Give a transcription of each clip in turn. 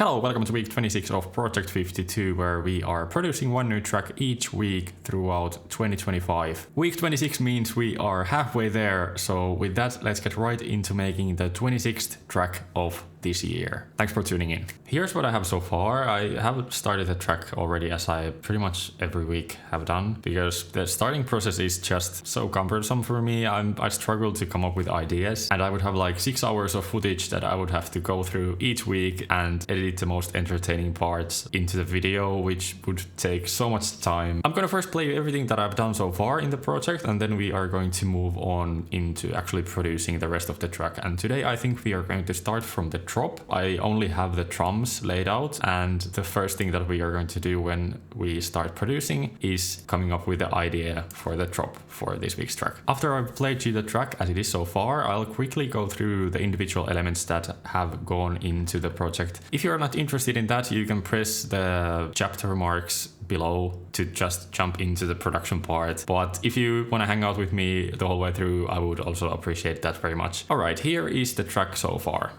Hello, welcome to week 26 of Project 52, where we are producing one new track each week throughout 2025. Week 26 means we are halfway there, so with that, let's get right into making the 26th track of this year. Thanks for tuning in. Here's what I have so far. I have started the track already, as I pretty much every week have done, because the starting process is just so cumbersome for me. I struggle to come up with ideas, and I would have like 6 hours of footage that I would have to go through each week and edit the most entertaining parts into the video, which would take so much time. I'm gonna first play everything that I've done so far in the project, and then we are going to move on into actually producing the rest of the track. And today I think we are going to start from the drop. I only have the drums laid out, and the first thing that we are going to do when we start producing is coming up with the idea for the drop for this week's track. After I've played you the track as it is so far, I'll quickly go through the individual elements that have gone into the project. If you're not interested in that, you can press the chapter marks below to just jump into the production part. But if you want to hang out with me the whole way through, I would also appreciate that very much. All right, here is the track so far.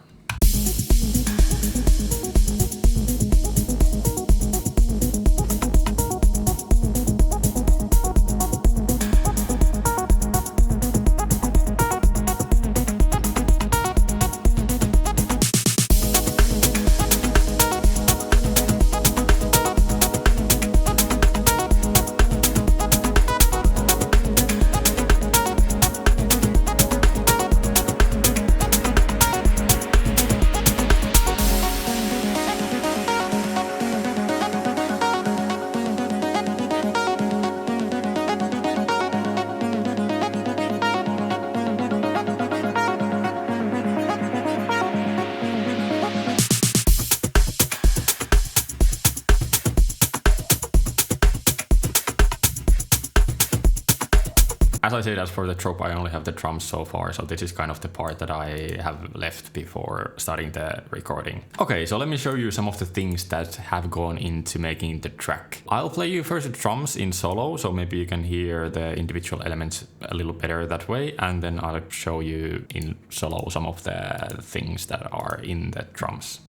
As I said, as for the drop, I only have the drums so far, so this is kind of the part that I have left before starting the recording. Okay, so let me show you some of the things that have gone into making the track. I'll play you first the drums in solo, so maybe you can hear the individual elements a little better that way, and then I'll show you in solo some of the things that are in the drums.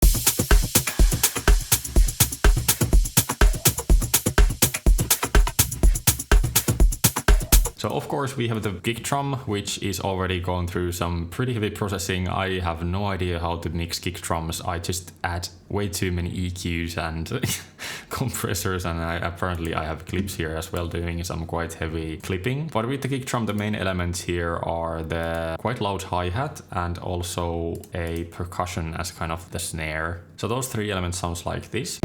So of course we have the kick drum, which is already going through some pretty heavy processing. I have no idea how to mix kick drums. I just add way too many EQs and compressors, and apparently I have clips here as well doing some quite heavy clipping. But with the kick drum, the main elements here are the quite loud hi-hat and also a percussion as kind of the snare. So those three elements sounds like this.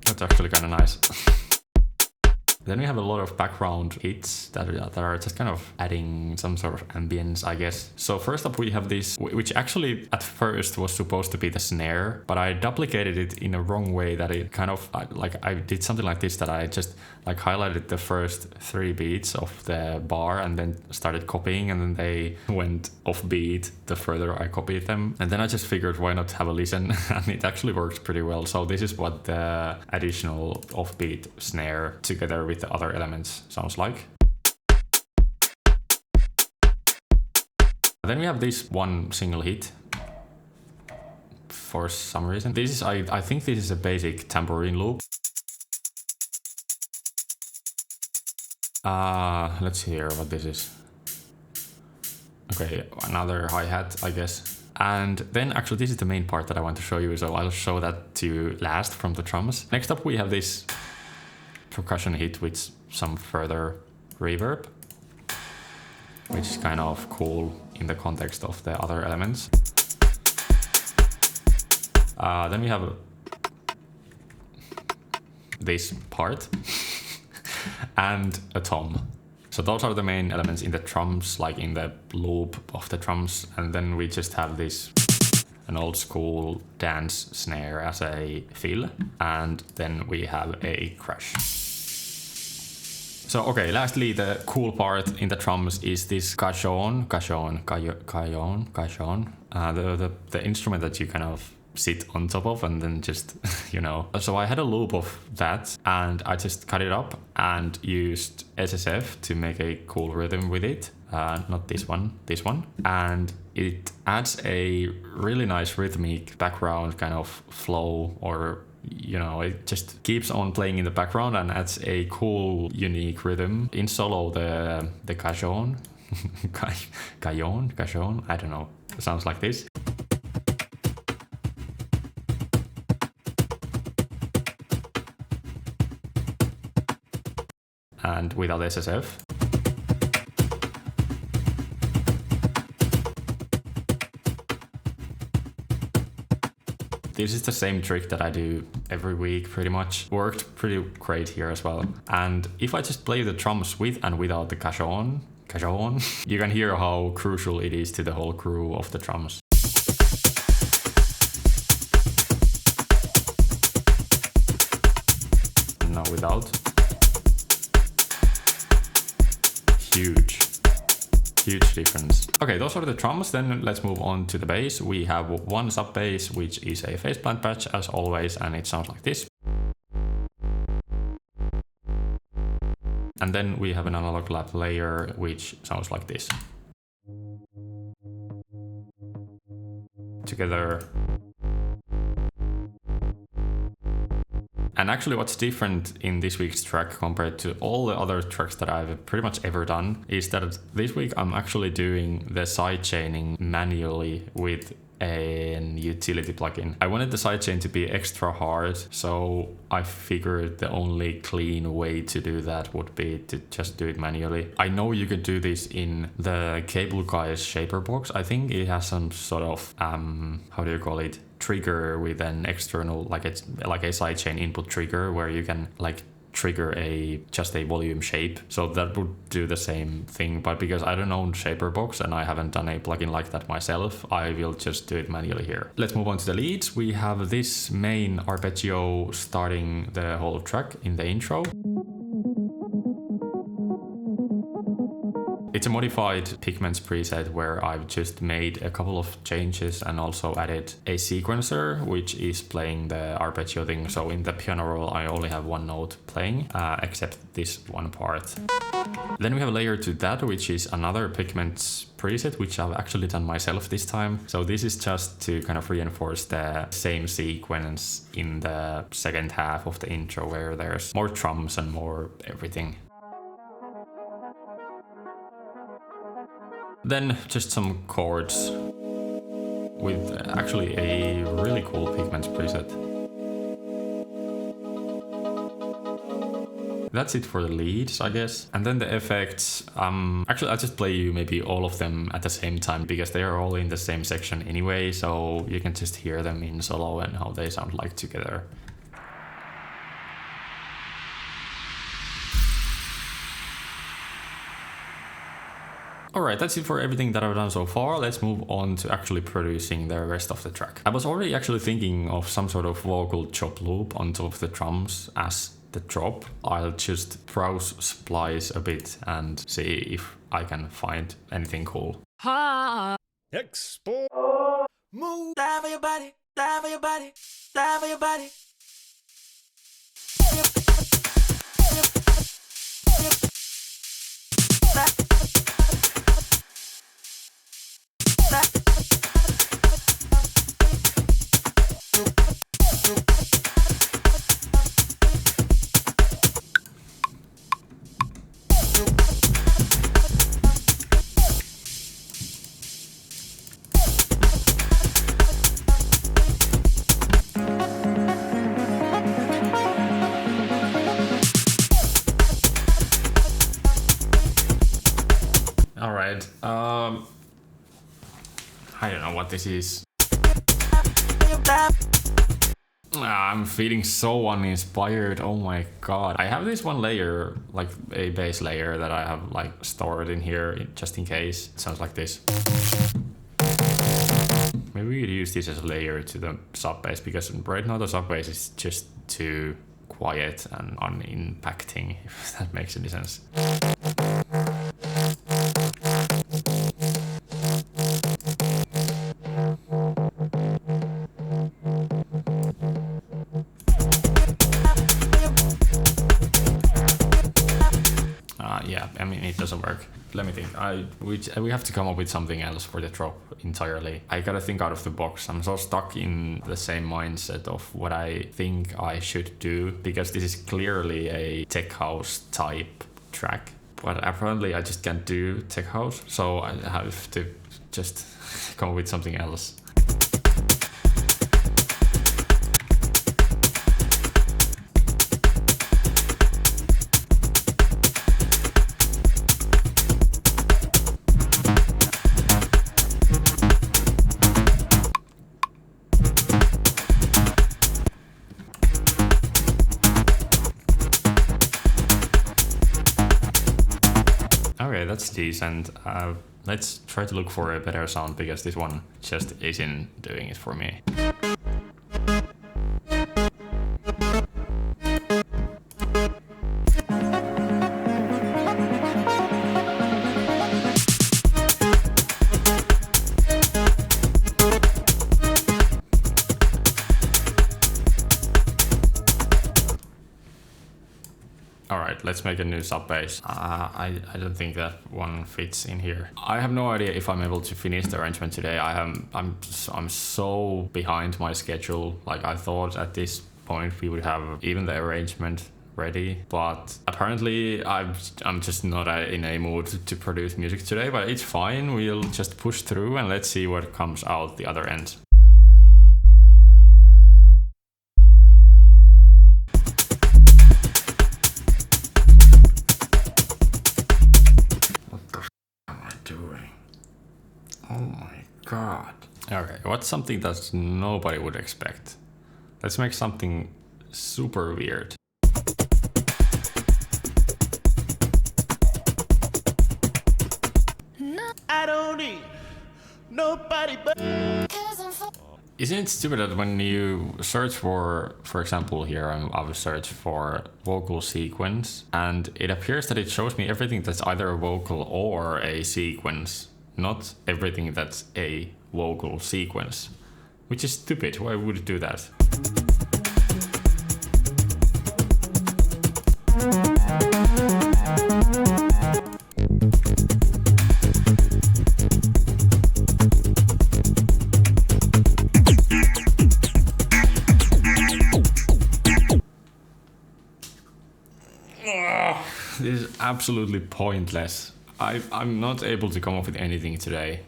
That's actually kind of nice. Then we have a lot of background hits that are just kind of adding some sort of ambience, I guess. So first up we have this, which actually at first was supposed to be the snare, but I duplicated it in a wrong way that it kind of, I did something like this, that I just like highlighted the first 3 beats of the bar and then started copying, and then they went off beat the further I copied them. And then I just figured, why not have a listen? And it actually works pretty well. So this is what the additional offbeat snare together with the other elements sounds like. Then we have this one single hit for some reason. This is, I think this is a basic tambourine loop. Let's hear what this is. Okay, another hi-hat, I guess. And then actually this is the main part that I want to show you, so I'll show that to you last from the drums. Next up we have this percussion hit with some further reverb, which is kind of cool in the context of the other elements. Then we have this part and a tom. So those are the main elements in the drums, like in the loop of the drums. And then we just have this, an old school dance snare as a fill. And then we have a crash. So, okay, lastly, the cool part in the drums is this cajon, the instrument that you kind of sit on top of and then just, you know. So I had a loop of that and I just cut it up and used SSF to make a cool rhythm with it. Not this one, this one. And It adds a really nice rhythmic background kind of flow, or you know, it just keeps on playing in the background and adds a cool, unique rhythm. In solo, the cajon, cajon, I don't know, it sounds like this. And without SSF. This is the same trick that I do every week pretty much. Worked pretty great here as well. And if I just play the drums with and without the cajon, you can hear how crucial it is to the whole groove of the drums. And now without. Huge difference. Okay, those are the drums. Then let's move on to the bass. We have one sub bass, which is a faceplant patch as always, and it sounds like this. And then we have an analog lap layer, which sounds like this. Together. And actually what's different in this week's track compared to all the other tracks that I've pretty much ever done is that this week I'm actually doing the sidechaining manually with an utility plugin. I wanted the sidechain to be extra hard, so I figured the only clean way to do that would be to just do it manually. I know you can do this in the Cable Guys Shaper box. I think it has some sort of, how do you call it? Trigger with an external, like it's like a sidechain input trigger where you can like trigger just a volume shape. So that would do the same thing, but because I don't own Shaperbox and I haven't done a plugin like that myself, I will just do it manually here. Let's move on to the leads. We have this main arpeggio starting the whole track in the intro. It's a modified Pigments preset where I've just made a couple of changes and also added a sequencer, which is playing the arpeggio thing. So in the piano roll, I only have one note playing, except this one part. Then we have a layer to that, which is another Pigments preset, which I've actually done myself this time. So this is just to kind of reinforce the same sequence in the second half of the intro where there's more drums and more everything. Then just some chords with actually a really cool Pigments preset. That's it for the leads, I guess. And then the effects, actually I'll just play you maybe all of them at the same time because they are all in the same section anyway, so you can just hear them in solo and how they sound like together. Alright, that's it for everything that I've done so far. Let's move on to actually producing the rest of the track. I was already actually thinking of some sort of vocal chop loop on top of the drums as the drop. I'll just browse splice a bit and see if I can find anything cool. Export. Move. Live on your body. Live on your body. Live on your body. Alright, I don't know what this is. I'm feeling so uninspired, oh my god. I have this one layer, like a bass layer that I have like stored in here just in case. It sounds like this. Maybe we could use this as a layer to the sub bass because right now the sub bass is just too quiet and unimpacting, if that makes any sense. Yeah, I mean, it doesn't work. Let me think. We have to come up with something else for the drop entirely. I gotta think out of the box. I'm so stuck in the same mindset of what I think I should do, because this is clearly a tech house type track. But apparently I just can't do tech house, so I have to just come up with something else. Okay, that's decent. Let's try to look for a better sound, because this one just isn't doing it for me. Alright, let's make a new sub bass. I don't think that one fits in here. I have no idea if I'm able to finish the arrangement today. I'm so behind my schedule. Like, I thought at this point we would have even the arrangement ready, but apparently I'm just not in a mood to produce music today, but it's fine. We'll just push through and let's see what comes out the other end. Doing? Oh my god. Okay, what's something that nobody would expect? Let's make something super weird. I don't need nobody but. Isn't it stupid that when you search for example here, I've searched for vocal sequence, and it appears that it shows me everything that's either a vocal or a sequence, not everything that's a vocal sequence, which is stupid. Why would it do that? This is absolutely pointless. I'm not able to come up with anything today.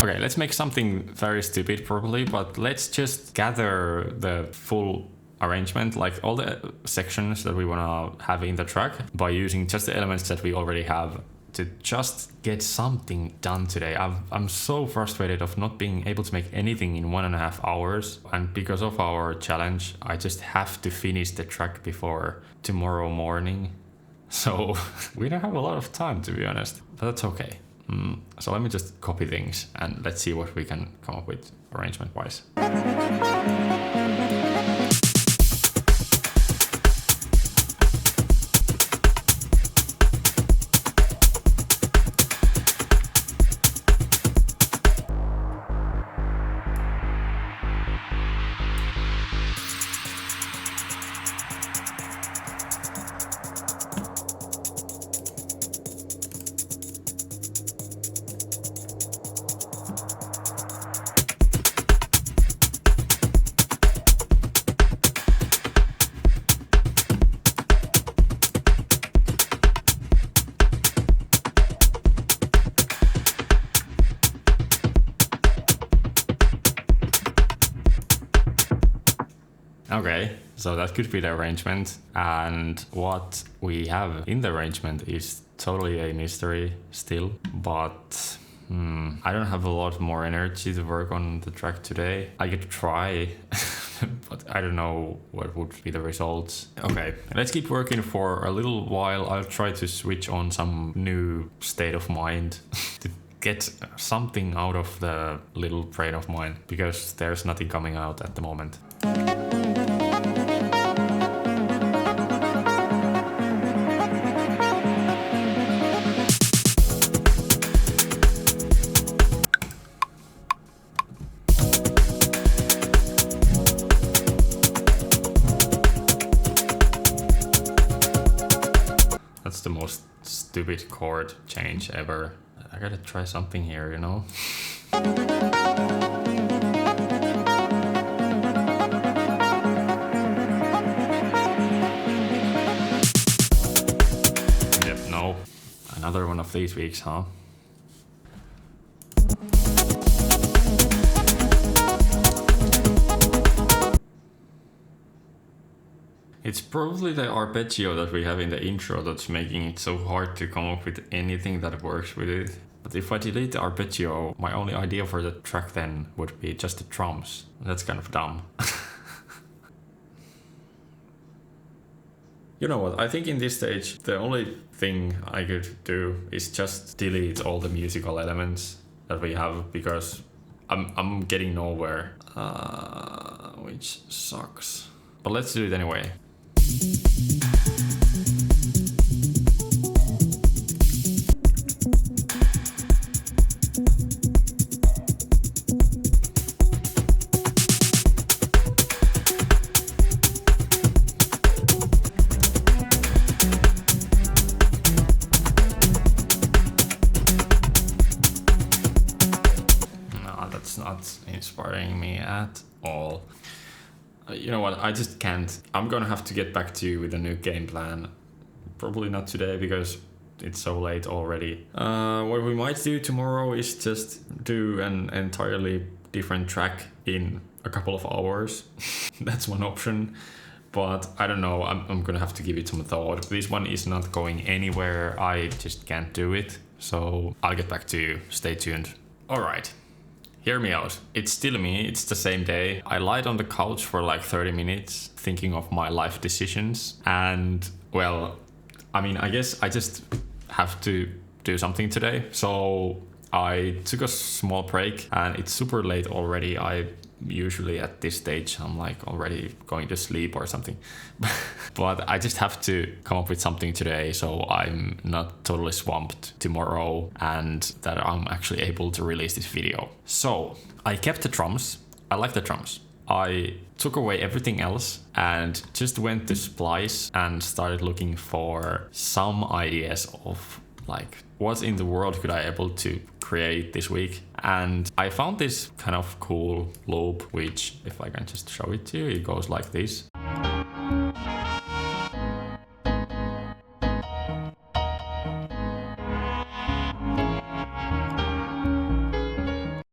Okay, let's make something very stupid probably, but let's just gather the full arrangement, like all the sections that we want to have in the track, by using just the elements that we already have, to just get something done today. I'm so frustrated of not being able to make anything in 1.5 hours, and because of our challenge I just have to finish the track before tomorrow morning, so we don't have a lot of time, to be honest, but that's okay. So let me just copy things and let's see what we can come up with arrangement wise. Okay, so that could be the arrangement, and what we have in the arrangement is totally a mystery still, but I don't have a lot more energy to work on the track today. I could try, but I don't know what would be the results. Okay, let's keep working for a little while. I'll try to switch on some new state of mind to get something out of the little brain of mine, because there's nothing coming out at the moment. most stupid chord change ever. I gotta try something here, you know? Yep, no. Another one of these weeks, huh? It's probably the arpeggio that we have in the intro that's making it so hard to come up with anything that works with it. But if I delete the arpeggio, my only idea for the track then would be just the drums. That's kind of dumb. You know what, I think in this stage, the only thing I could do is just delete all the musical elements that we have, because I'm getting nowhere, which sucks. But let's do it anyway. No, that's not inspiring me at all. You know what, I just can't. I'm gonna have to get back to you with a new game plan. Probably not today because it's so late already. What we might do tomorrow is just do an entirely different track in a couple of hours. That's one option. But I don't know, I'm gonna have to give it some thought. This one is not going anywhere, I just can't do it. So I'll get back to you, stay tuned. Alright. Hear me out. It's still me, it's the same day. I lied on the couch for like 30 minutes thinking of my life decisions. And well, I mean, I guess I just have to do something today. So I took a small break and it's super late already. I usually at this stage, I'm like already going to sleep or something. But I just have to come up with something today so I'm not totally swamped tomorrow and that I'm actually able to release this video. So I kept the drums. I like the drums. I took away everything else and just went to Splice and started looking for some ideas of like what in the world could I able to create this week. And I found this kind of cool loop, which if I can just show it to you, it goes like this.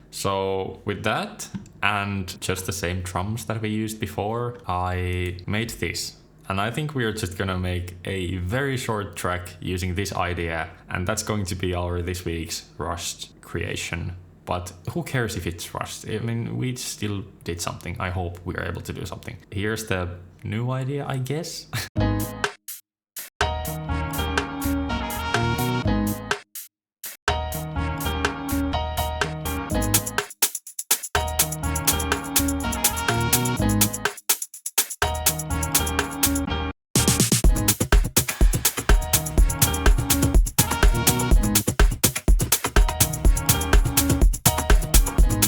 So with that and just the same drums that we used before, I made this. And I think we are just gonna make a very short track using this idea, and that's going to be our this week's rushed creation. But who cares if it's rushed? I mean, we still did something. I hope we are able to do something. Here's the new idea, I guess.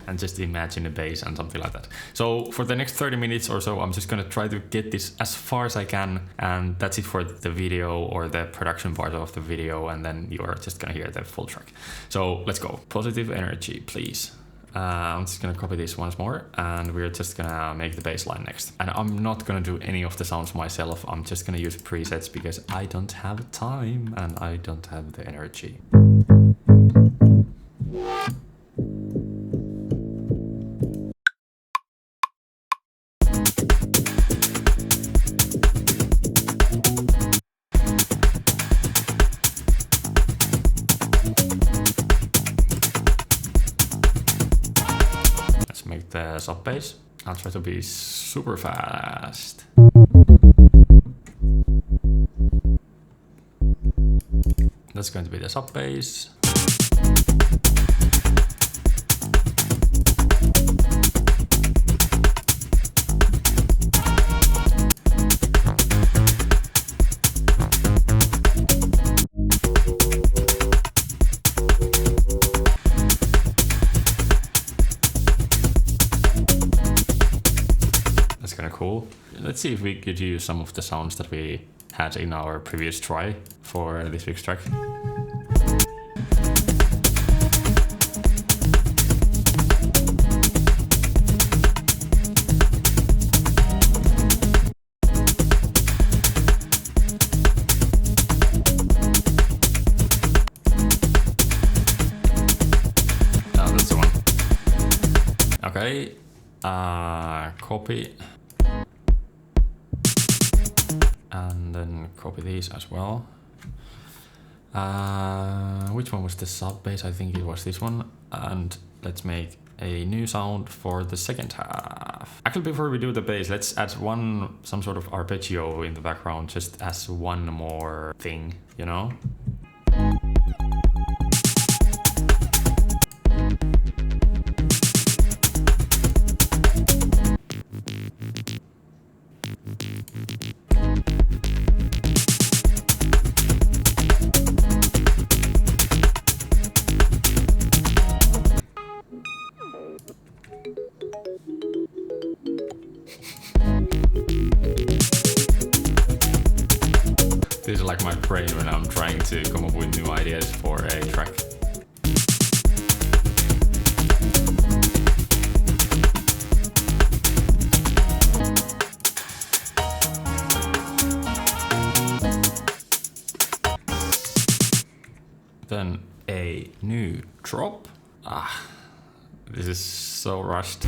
And just imagine a bass and something like that. So for the next 30 minutes or so, I'm just gonna try to get this as far as I can, and that's it for the video or the production part of the video, and then you are just gonna hear the full track. So let's go. Positive energy, please. I'm just gonna copy this once more, and we're just gonna make the bass line next. And I'm not gonna do any of the sounds myself. I'm just gonna use presets because I don't have time and I don't have the energy. Make the sub bass. I'll try to be super fast. That's going to be the sub bass. Cool. Let's see if we could use some of the sounds that we had in our previous try for this week's track. Okay, copy, and then copy these as well. Which one was the sub bass? I think it was this one. And let's make a new sound for the second half. Actually, before we do the bass, let's add some sort of arpeggio in the background, just as one more thing, you know? This is like my brain when I'm trying to come up with new ideas for a track. Then a new drop. This is so rushed.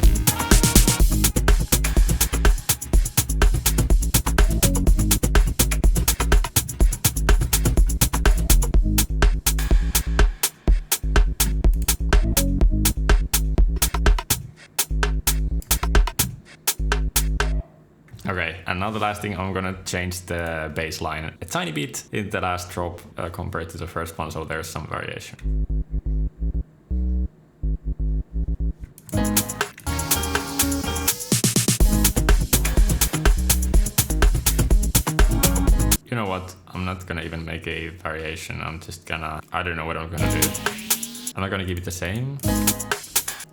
Okay, and now the last thing, I'm gonna change the bass line a tiny bit in the last drop compared to the first one, so there's some variation. You know what? I'm not gonna even make a variation. I'm just gonna... I don't know what I'm gonna do. I'm not gonna keep it the same.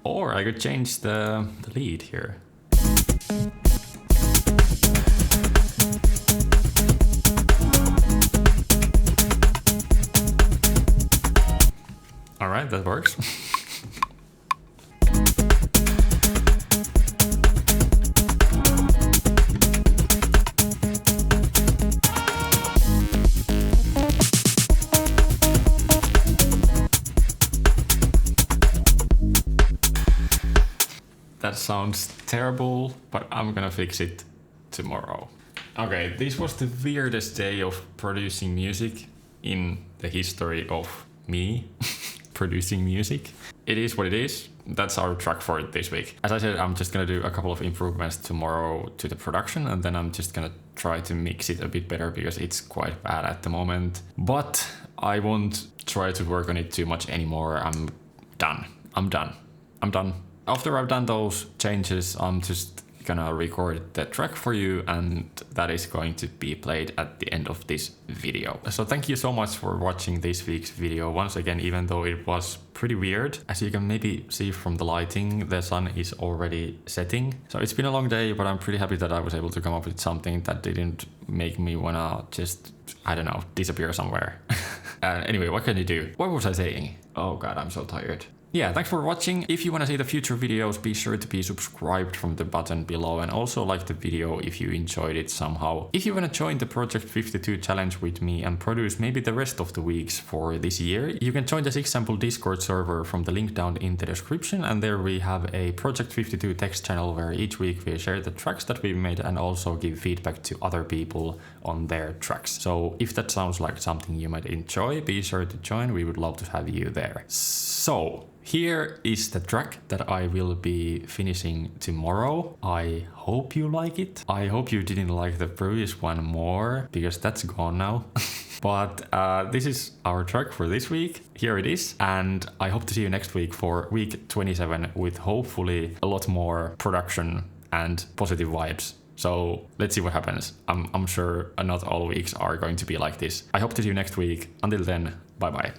Or I could change the lead here. Alright, that works. That sounds terrible, but I'm gonna fix it tomorrow. Okay, this was the weirdest day of producing music in the history of me producing music. It is what it is. That's our track for this week. As I said, I'm just gonna do a couple of improvements tomorrow to the production, and then I'm just gonna try to mix it a bit better because it's quite bad at the moment. But I won't try to work on it too much anymore. I'm done. After I've done those changes, I'm just gonna record the track for you, and that is going to be played at the end of this video. So thank you so much for watching this week's video once again, even though it was pretty weird. As you can maybe see from the lighting, the sun is already setting. So it's been a long day, but I'm pretty happy that I was able to come up with something that didn't make me wanna just, I don't know, disappear somewhere. Anyway, what can you do? What was I saying? Oh god, I'm so tired. Yeah, thanks for watching. If you want to see the future videos, be sure to be subscribed from the button below, and also like the video if you enjoyed it somehow. If you want to join the Project 52 challenge with me and produce maybe the rest of the weeks for this year, you can join the 6Sample Discord server from the link down in the description, and there we have a Project 52 text channel where each week we share the tracks that we've made and also give feedback to other people on their tracks. So if that sounds like something you might enjoy, be sure to join. We would love to have you there. So here is the track that I will be finishing tomorrow. I hope you like it. I hope you didn't like the previous one more, because that's gone now. But this is our track for this week. Here it is. And I hope to see you next week for week 27 with hopefully a lot more production and positive vibes. So let's see what happens. I'm sure not all weeks are going to be like this. I hope to see you next week. Until then, bye bye.